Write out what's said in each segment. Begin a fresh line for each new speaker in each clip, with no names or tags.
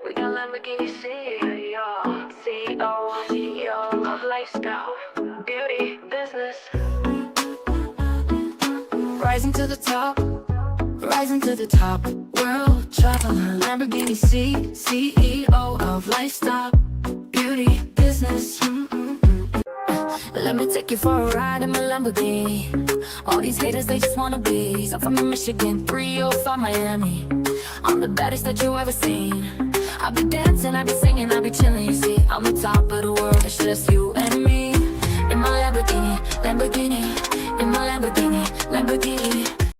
We got Lamborghini CEO, CEO of lifestyle, beauty, business. Rising to the top, rising to the top. World traveler, Lamborghini CEO of lifestyle, beauty, business. Let me take you for a ride in my Lamborghini. All these haters, they just wanna be. I'm from Michigan, 305 Miami. I'm the baddest that you ever seen. I be dancing, I be singing, I be chilling. You see, I'm the top of the world. It's just you and me. In my Lamborghini, Lamborghini. In my Lamborghini, Lamborghini.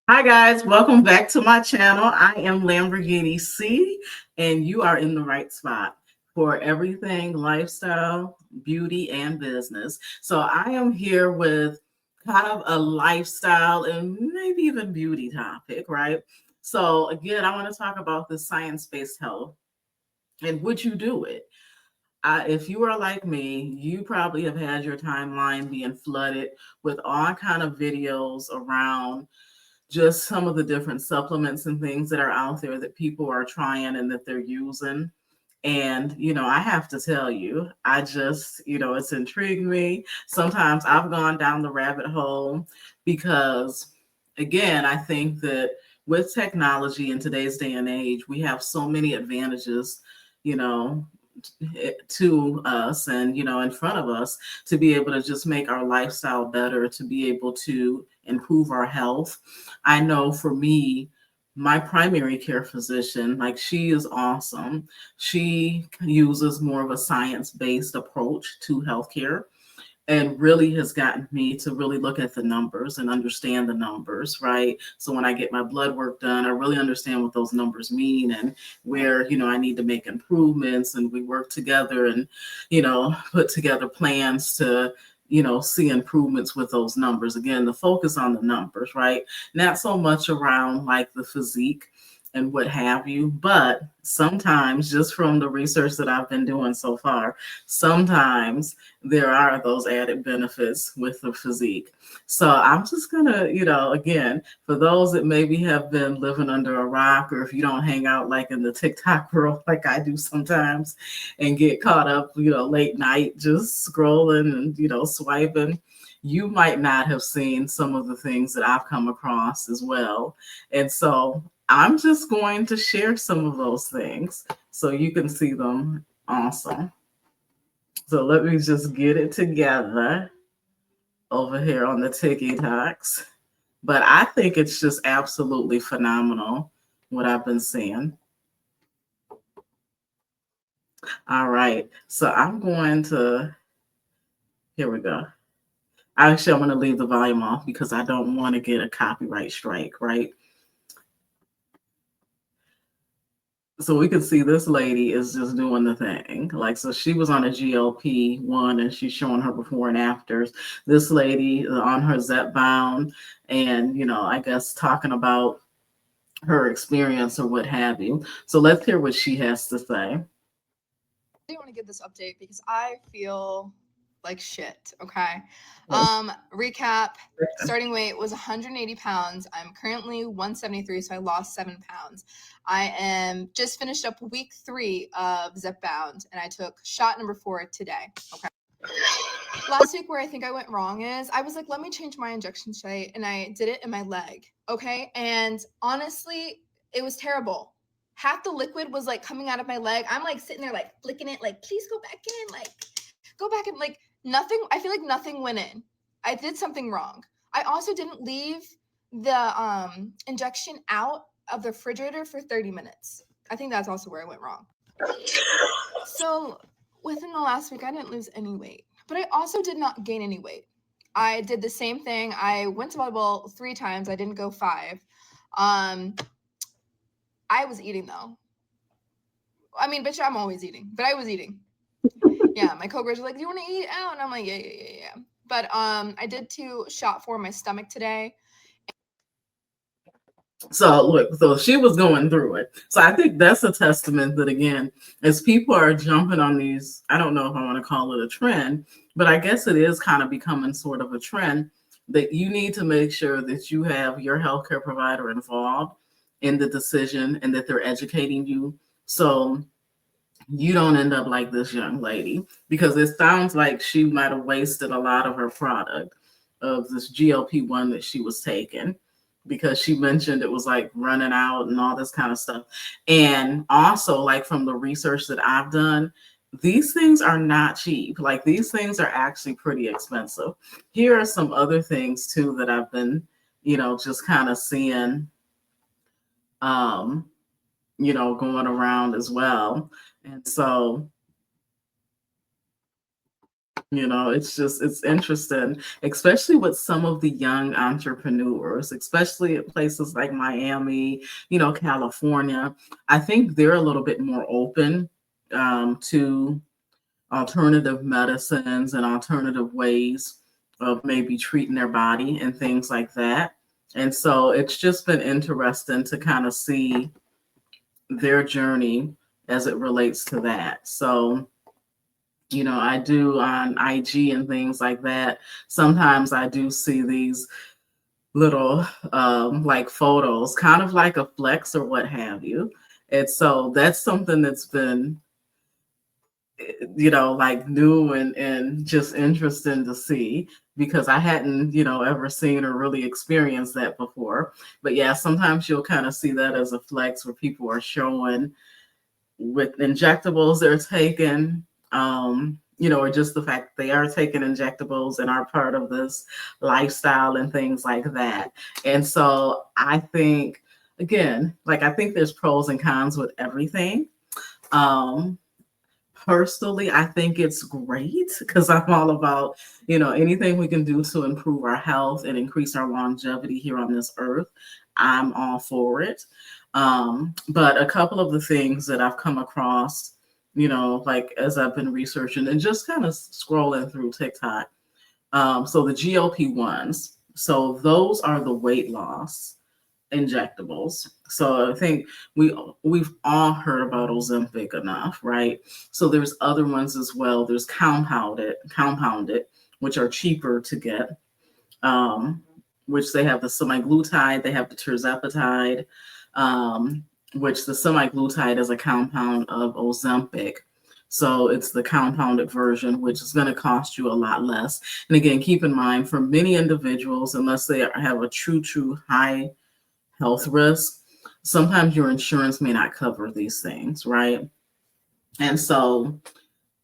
Hi guys, welcome back to my channel. I am Lamborghini C, and you are in the right spot for everything lifestyle, beauty, and business. So I am here with kind of a lifestyle and maybe even beauty topic, right? So again, I want to talk about the science-based health and would you do it? If you are like me, you probably have had your timeline being flooded with all kind of videos around just some of the different supplements and things that are out there that people are trying and that they're using. And, I have to tell you, I just, it's intrigued me. Sometimes I've gone down the rabbit hole because, again, I think that with technology in today's day and age, we have so many advantages, you know, to us and in front of us to be able to just make our lifestyle better, to be able to improve our health. I know for me, my primary care physician, like, she is awesome. She uses more of a science-based approach to healthcare and really has gotten me to really look at the numbers and understand the numbers, right? So when I get my blood work done, I really understand what those numbers mean and where, I need to make improvements. And we work together and, put together plans to, see improvements with those numbers. Again, the focus on the numbers, right? Not so much around like the physique and what have you, but sometimes, just from the research that I've been doing so far, sometimes there are those added benefits with the physique. So I'm just gonna, again, for those that maybe have been living under a rock, or if you don't hang out like in the TikTok world like I do sometimes and get caught up, late night just scrolling and, swiping, you might not have seen some of the things that I've come across as well. And so I'm just going to share some of those things so you can see them. Awesome. So let me just get it together over here on the TikToks. But I think it's just absolutely phenomenal what I've been seeing. All right. So I'm going to, here we go. Actually, I'm going to leave the volume off because I don't want to get a copyright strike, right? So we can see this lady is just doing the thing. Like, so she was on a GLP-1 and she's showing her before and afters. This lady on her Zepbound and, I guess talking about her experience or what have you. So let's hear what she has to say.
I want to give this update because I feel like shit. Okay. Recap. Starting weight was 180 pounds. I'm currently 173, so I lost 7 pounds. I am just finished up week 3 of Zepbound, and I took shot number 4 today. Okay. Last week, where I think I went wrong is I was like, let me change my injection site, and I did it in my leg. Okay. And honestly, it was terrible. Half the liquid was like coming out of my leg. I'm like sitting there like flicking it, like, please go back in, like go back in, like nothing. I feel like nothing went in. I did something wrong. I also didn't leave the injection out of the refrigerator for 30 minutes. I think that's also where I went wrong. So within the last week, I didn't lose any weight, but I also did not gain any weight. I did the same thing. I went to volleyball 3 times. I didn't go 5. I was eating though. I mean, bitch, I'm always eating, but I was eating. Yeah, my coworkers were like, "Do you want to eat out?" And I'm like, "Yeah." But I did 2 shot for my stomach today.
So look, so she was going through it. So I think that's a testament that, again, as people are jumping on these, I don't know if I want to call it a trend, but I guess it is kind of becoming sort of a trend that you need to make sure that you have your healthcare provider involved in the decision and that they're educating you. So you don't end up like this young lady, because it sounds like she might have wasted a lot of her product of this GLP-1 that she was taking, because she mentioned it was like running out and all this kind of stuff. And also, like from the research that I've done, these things are not cheap. Like these things are actually pretty expensive. Here are some other things too that I've been, just kind of seeing, um, going around as well. And so, it's interesting, especially with some of the young entrepreneurs, especially at places like Miami, California. I think they're a little bit more open to alternative medicines and alternative ways of maybe treating their body and things like that. And so it's just been interesting to kind of see their journey as it relates to that. So, I do on IG and things like that. Sometimes I do see these little like photos, kind of like a flex or what have you. And so that's something that's been, like new and just interesting to see, because I hadn't, ever seen or really experienced that before. But yeah, sometimes you'll kind of see that as a flex where people are showing with injectables they're taking, or just the fact they are taking injectables and are part of this lifestyle and things like that. And so I think, again, like I think there's pros and cons with everything. Um, Personally, I think it's great because I'm all about, anything we can do to improve our health and increase our longevity here on this earth. I'm all for it. But a couple of the things that I've come across, like as I've been researching and just kind of scrolling through TikTok. So the GLP-1s, so those are the weight loss injectables. So I think we've all heard about Ozempic enough, right? So there's other ones as well. There's compounded, which are cheaper to get. Um, which they have the semaglutide, they have the tirzepatide, which the semaglutide is a compound of Ozempic. So it's the compounded version, which is going to cost you a lot less. And again, keep in mind, for many individuals, unless they have a true high health risk, sometimes your insurance may not cover these things, right? And so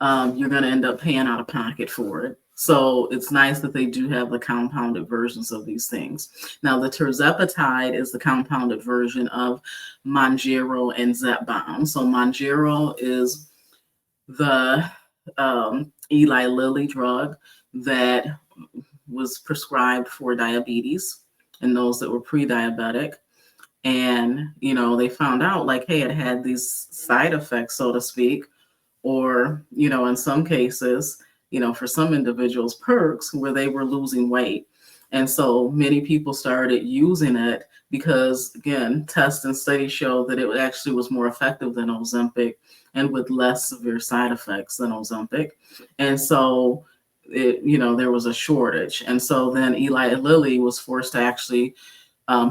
you're going to end up paying out of pocket for it. So it's nice that they do have the compounded versions of these things. Now, the tirzepatide is the compounded version of Mounjaro and Zepbound. So Mounjaro is the Eli Lilly drug that was prescribed for diabetes and those that were pre-diabetic. And, they found out like, hey, it had these side effects, so to speak, or, in some cases, for some individuals, perks where they were losing weight. And so many people started using it because, again, tests and studies show that it actually was more effective than Ozempic and with less severe side effects than Ozempic. And so, there was a shortage. And so then Eli Lilly was forced to actually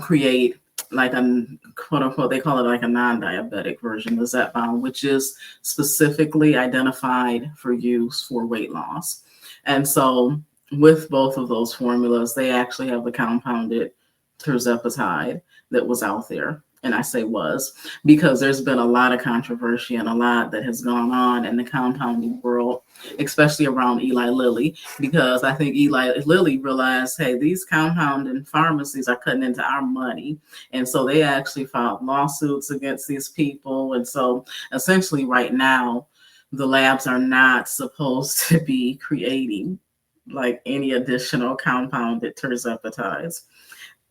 create like a quote unquote, they call it like a non-diabetic version of Zepbound, which is specifically identified for use for weight loss. And so with both of those formulas, they actually have the compounded tirzepatide that was out there. And I say was because there's been a lot of controversy and a lot that has gone on in the compounding world, especially around Eli Lilly, because I think Eli Lilly realized, hey, these compounding pharmacies are cutting into our money. And so they actually filed lawsuits against these people. And so essentially right now, the labs are not supposed to be creating like any additional compounded tirzepatides.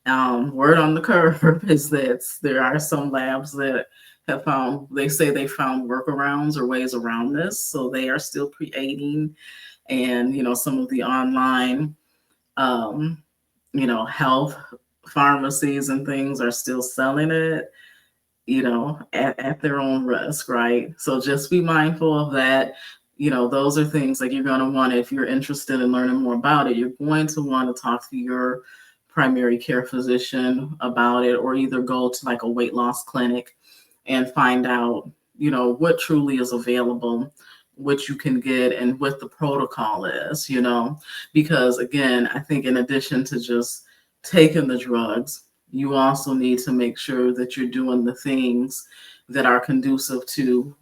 Word on the curve is that there are some labs that have found, they say they found workarounds or ways around this. So they are still creating, and, some of the online, health pharmacies and things are still selling it, at their own risk, right? So just be mindful of that. those are things like you're going to want, if you're interested in learning more about it, you're going to want to talk to your primary care physician about it, or either go to like a weight loss clinic and find out, what truly is available, what you can get, and what the protocol is, because again, I think in addition to just taking the drugs, you also need to make sure that you're doing the things that are conducive to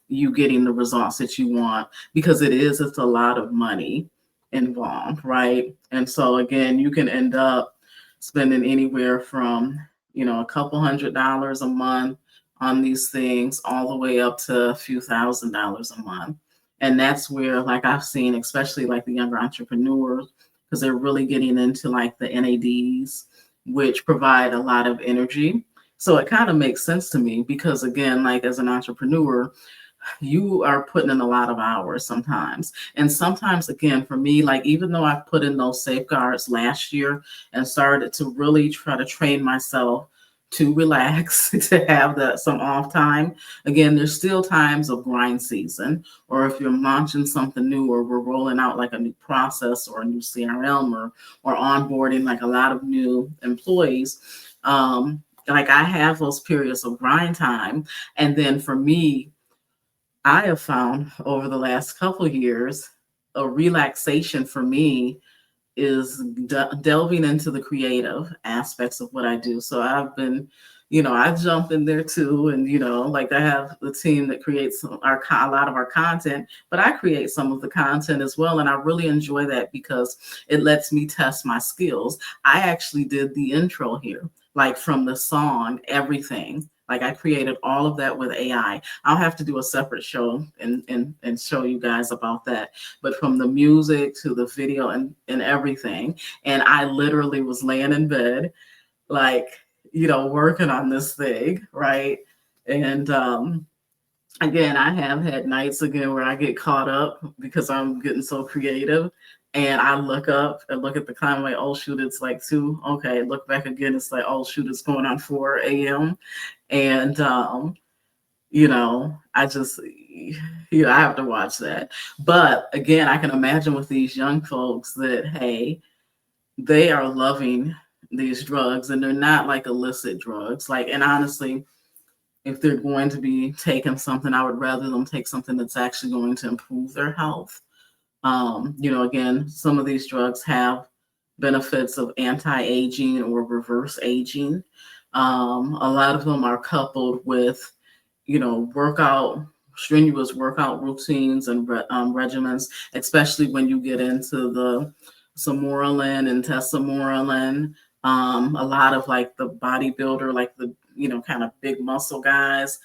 you getting the results that you want, because it's a lot of money involved, right? And so again, you can end up spending anywhere from, a couple $100s a month on these things, all the way up to a few $1,000s a month. And that's where, like, I've seen, especially like the younger entrepreneurs, because they're really getting into like the NADs, which provide a lot of energy. So it kind of makes sense to me, because again, like as an entrepreneur, you are putting in a lot of hours sometimes. And sometimes, again, for me, like even though I've put in those safeguards last year and started to really try to train myself to relax, to have some off time, again, there's still times of grind season, or if you're launching something new, or we're rolling out like a new process or a new CRM, or onboarding like a lot of new employees. Like I have those periods of grind time. And then for me, I have found over the last couple of years, a relaxation for me is delving into the creative aspects of what I do. So I've been, I jump in there too. And, like I have the team that creates a lot of our content, but I create some of the content as well. And I really enjoy that because it lets me test my skills. I actually did the intro here, like from the song, everything. Like I created all of that with AI. I'll have to do a separate show and show you guys about that. But from the music to the video and everything. And I literally was laying in bed, like, working on this thing, right? And again, I have had nights again where I get caught up because I'm getting so creative. And I look up and look at the time, like, oh shoot, it's like 2. Okay, look back again, it's like, oh shoot, it's going on 4 a.m. And I just, I have to watch that. But again, I can imagine with these young folks that, hey, they are loving these drugs, and they're not like illicit drugs. Like, and honestly, if they're going to be taking something, I would rather them take something that's actually going to improve their health. Again, some of these drugs have benefits of anti-aging or reverse aging. A lot of them are coupled with, strenuous workout routines and regimens, especially when you get into the Samoralin and Tesamoralin. A lot of like the bodybuilder, like the, kind of big muscle guys,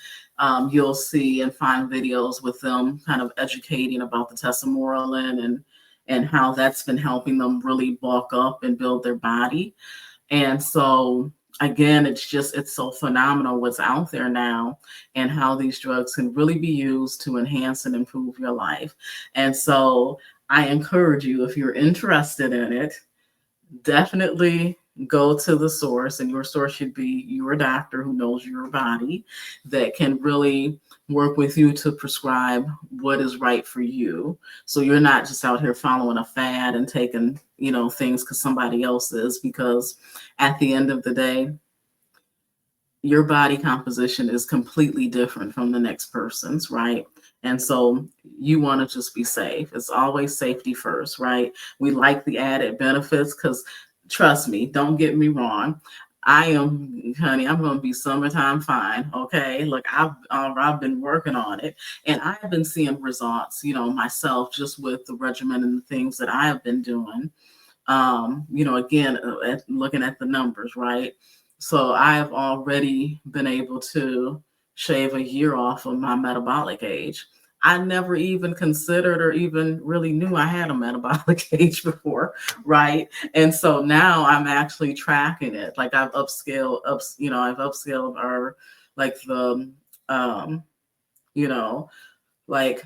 you'll see and find videos with them kind of educating about the Tesamoralin and how that's been helping them really bulk up and build their body. And so again, it's so phenomenal what's out there now and how these drugs can really be used to enhance and improve your life. And so I encourage you, if you're interested in it, definitely go to the source, and your source should be your doctor who knows your body, that can really work with you to prescribe what is right for you. So you're not just out here following a fad and taking, things because somebody else is, because at the end of the day, your body composition is completely different from the next person's, right? And so you want to just be safe. It's always safety first, right? We like the added benefits because, trust me, don't get me wrong, I'm going to be summertime fine. Okay. Look, I've been working on it, and I've been seeing results, myself, just with the regimen and the things that I have been doing. Again, looking at the numbers, right? So I have already been able to shave a year off of my metabolic age. I never even considered or even really knew I had a metabolic age before, right? And so now I'm actually tracking it. Like I've upscaled our, like the, like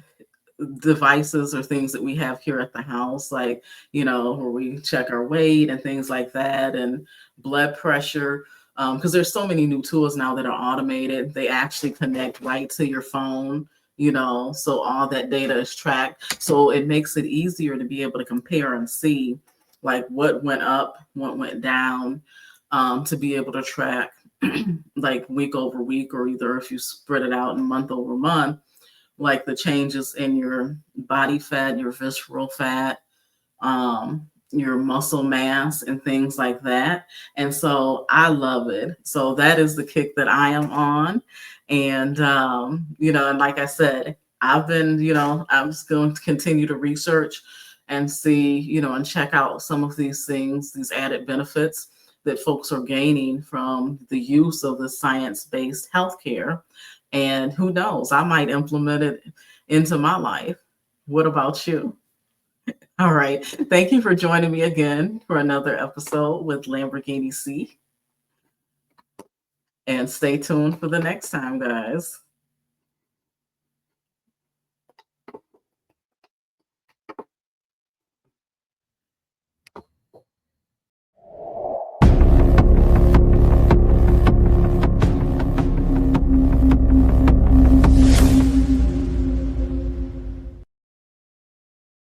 devices or things that we have here at the house, like, where we check our weight and things like that, and blood pressure. Because there's so many new tools now that are automated. They actually connect right to your phone so all that data is tracked. So it makes it easier to be able to compare and see like what went up, what went down, to be able to track like week over week, or either if you spread it out in month over month, like the changes in your body fat, your visceral fat, your muscle mass, and things like that. And so I love it. So that is the kick that I am on. And, and like I said, I've been, I'm just going to continue to research and see, and check out some of these things, these added benefits that folks are gaining from the use of the science-based healthcare. And who knows, I might implement it into my life. What about you? All right. Thank you for joining me again for another episode with Lamborghini C. And stay tuned for the next time, guys.